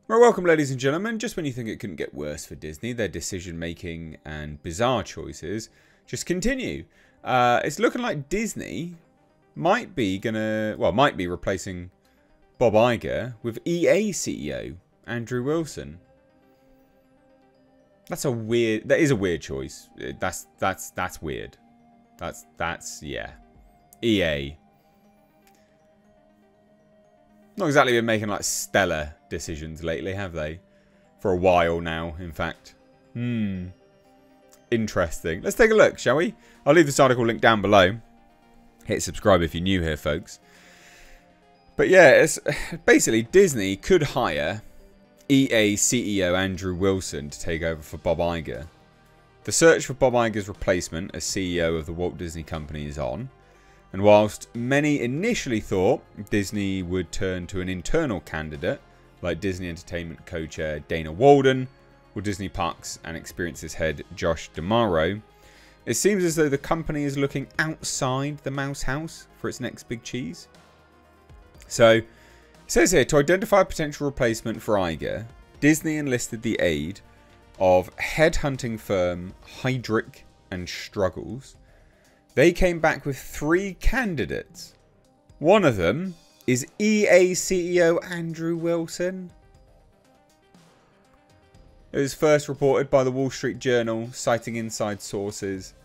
Well, welcome ladies and gentlemen. Just when you think it couldn't get worse for Disney, their decision making and bizarre choices just continue. It's looking like Disney might be replacing Bob Iger with EA CEO Andrew Wilson. That is a weird choice. That's weird. Yeah. EA. Not exactly been making like stellar decisions lately, have they? For a while now, in fact. Interesting. Let's take a look, shall we? I'll leave this article linked down below. Hit subscribe if you're new here, folks. But yeah, it's basically Disney could hire EA CEO Andrew Wilson to take over for Bob Iger. The search for Bob Iger's replacement as CEO of the Walt Disney Company is on. And whilst many initially thought Disney would turn to an internal candidate, like Disney Entertainment co-chair Dana Walden or Disney Parks and Experiences head Josh D'Amaro, it seems as though the company is looking outside the mouse house for its next big cheese. So, it says here, to identify a potential replacement for Iger, Disney enlisted the aid of headhunting firm Heidrick and Struggles. They came back with 3 candidates. One of them is EA CEO Andrew Wilson. It was first reported by the Wall Street Journal, citing inside sources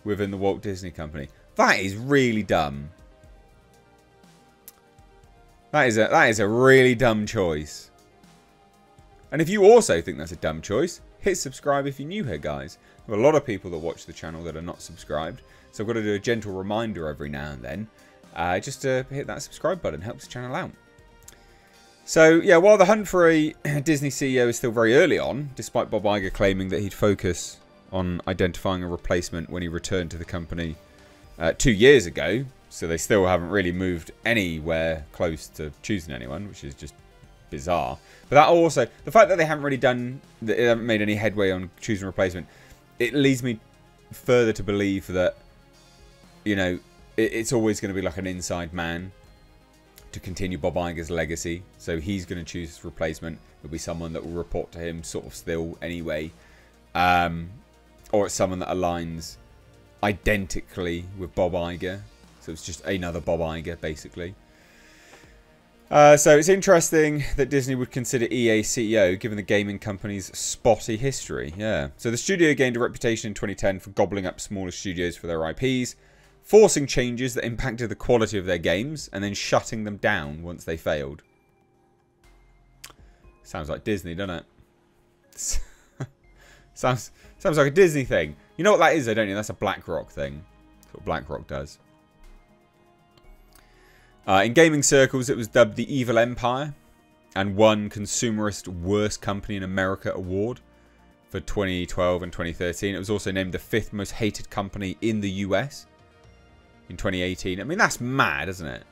within the Walt Disney Company. That is really dumb. That is a really dumb choice. And if you also think that's a dumb choice, hit subscribe if you're new here, guys. There are a lot of people that watch the channel that are not subscribed. So I've got to do a gentle reminder every now and then. Just to hit that subscribe button. Helps the channel out. So, yeah, while the hunt for a Disney CEO is still very early on, despite Bob Iger claiming that he'd focus on identifying a replacement when he returned to the company 2 years ago. So they still haven't really moved anywhere close to choosing anyone, which is just bizarre. But that also, the fact that they haven't made any headway on choosing a replacement, it leads me further to believe that, you know, it's always going to be like an inside man to continue Bob Iger's legacy. So he's going to choose his replacement. It'll be someone that will report to him sort of still anyway. Or it's someone that aligns identically with Bob Iger. So it's just another Bob Iger, basically. So it's interesting that Disney would consider EA CEO, given the gaming company's spotty history. Yeah. So the studio gained a reputation in 2010 for gobbling up smaller studios for their IPs, forcing changes that impacted the quality of their games, and then shutting them down once they failed. Sounds like Disney, doesn't it? sounds like a Disney thing. You know what that is, though, don't you? That's a BlackRock thing. That's what BlackRock does. In gaming circles, it was dubbed the Evil Empire and won Consumerist Worst Company in America award for 2012 and 2013. It was also named the 5th most hated company in the US in 2018. I mean, that's mad, isn't it?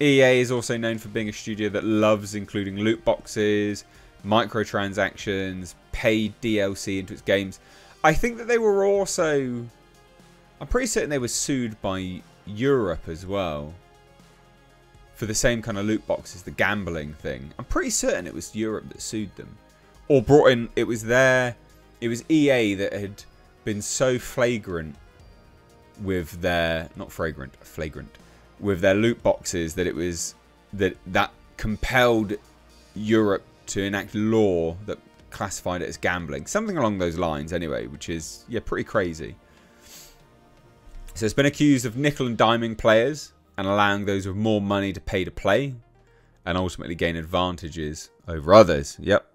EA is also known for being a studio that loves including loot boxes, microtransactions, paid DLC into its games. I think that they were also... I'm pretty certain they were sued by Europe as well for the same kind of loot boxes, the gambling thing. I'm pretty certain it was Europe that sued them. Or brought in... It was EA that had been so flagrant with their... Not fragrant, flagrant. With their loot boxes that it was... That compelled Europe to enact law that classified it as gambling. Something along those lines anyway, which is, yeah, pretty crazy. So it's been accused of nickel and diming players and allowing those with more money to pay to play and ultimately gain advantages over others. Yep.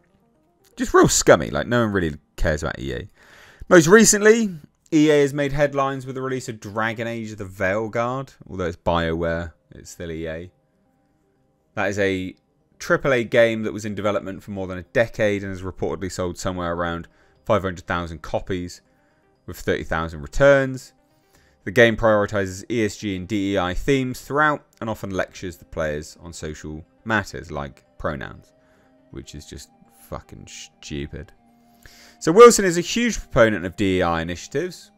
Just real scummy. Like, no one really cares about EA. Most recently, EA has made headlines with the release of Dragon Age of the Veilguard. Although it's BioWare, it's still EA. That is a AAA game that was in development for more than a decade and has reportedly sold somewhere around 500,000 copies with 30,000 returns. The game prioritizes ESG and DEI themes throughout and often lectures the players on social matters like pronouns, which is just fucking stupid. So Wilson is a huge proponent of DEI initiatives,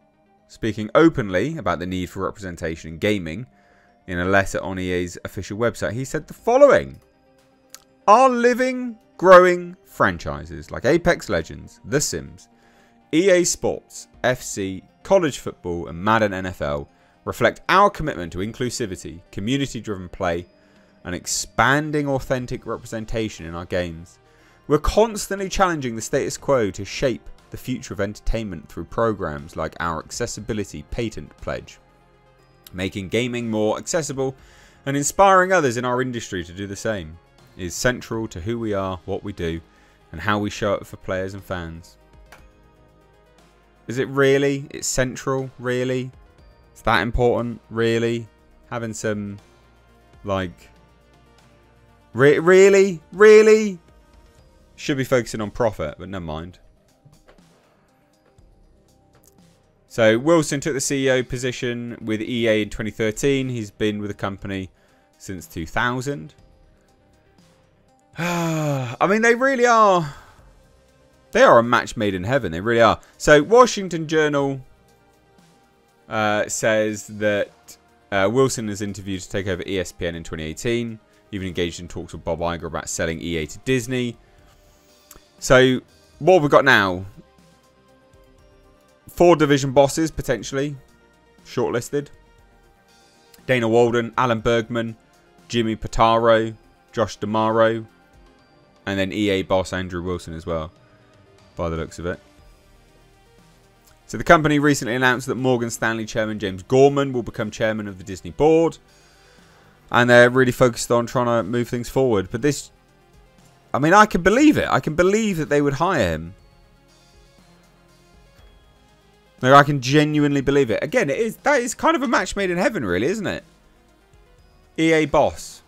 speaking openly about the need for representation in gaming. In a letter on EA's official website, he said the following: "Our living Growing franchises like Apex Legends, The Sims, EA Sports, FC, college football and Madden NFL reflect our commitment to inclusivity, community-driven play, and expanding authentic representation in our games. We're constantly challenging the status quo to shape the future of entertainment through programs like our Accessibility Patent Pledge, making gaming more accessible and inspiring others in our industry to do the same is central to who we are, what we do, and how we show up for players and fans. Is it really? It's central? Really? It's that important? Really? Having some, like... Really? Really? Should be focusing on profit, but never mind. So Wilson took the CEO position with EA in 2013. He's been with the company since 2000. I mean, they really are... They are a match made in heaven. They really are. So Washington Journal says that Wilson is interviewed to take over ESPN in 2018. Even engaged in talks with Bob Iger about selling EA to Disney. So what have we got now? 4 division bosses, potentially, shortlisted. Dana Walden, Alan Bergman, Jimmy Pitaro, Josh D'Amaro, and then EA boss Andrew Wilson as well, by the looks of it. So the company recently announced that Morgan Stanley chairman James Gorman will become chairman of the Disney board. And they're really focused on trying to move things forward. But this, I mean, I can believe it. I can believe that they would hire him. Like, I can genuinely believe it. Again, that is kind of a match made in heaven, really, isn't it? EA boss.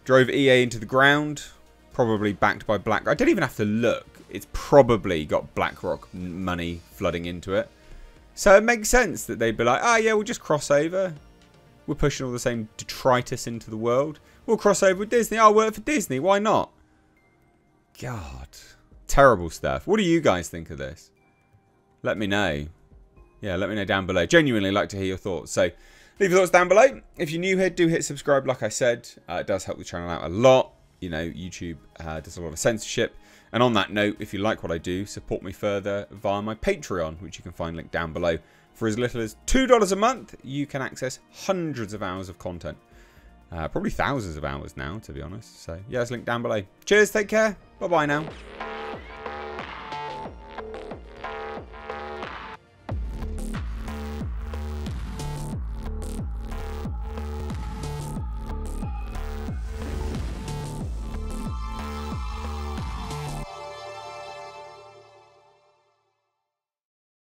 Drove EA into the ground. Probably backed by BlackRock. I don't even have to look. It's probably got BlackRock money flooding into it. So it makes sense that they'd be like, oh yeah, we'll just cross over. We're pushing all the same detritus into the world. We'll cross over with Disney. I'll work for Disney. Why not? God. Terrible stuff. What do you guys think of this? Let me know. Yeah, let me know down below. Genuinely like to hear your thoughts. So, leave your thoughts down below. If you're new here, do hit subscribe like I said. It does help the channel out a lot. You know, YouTube does a lot of censorship. And on that note, if you like what I do, support me further via my Patreon, which you can find linked down below. For as little as $2 a month, you can access hundreds of hours of content. Probably thousands of hours now, to be honest. So, yeah, it's linked down below. Cheers, take care. Bye-bye now.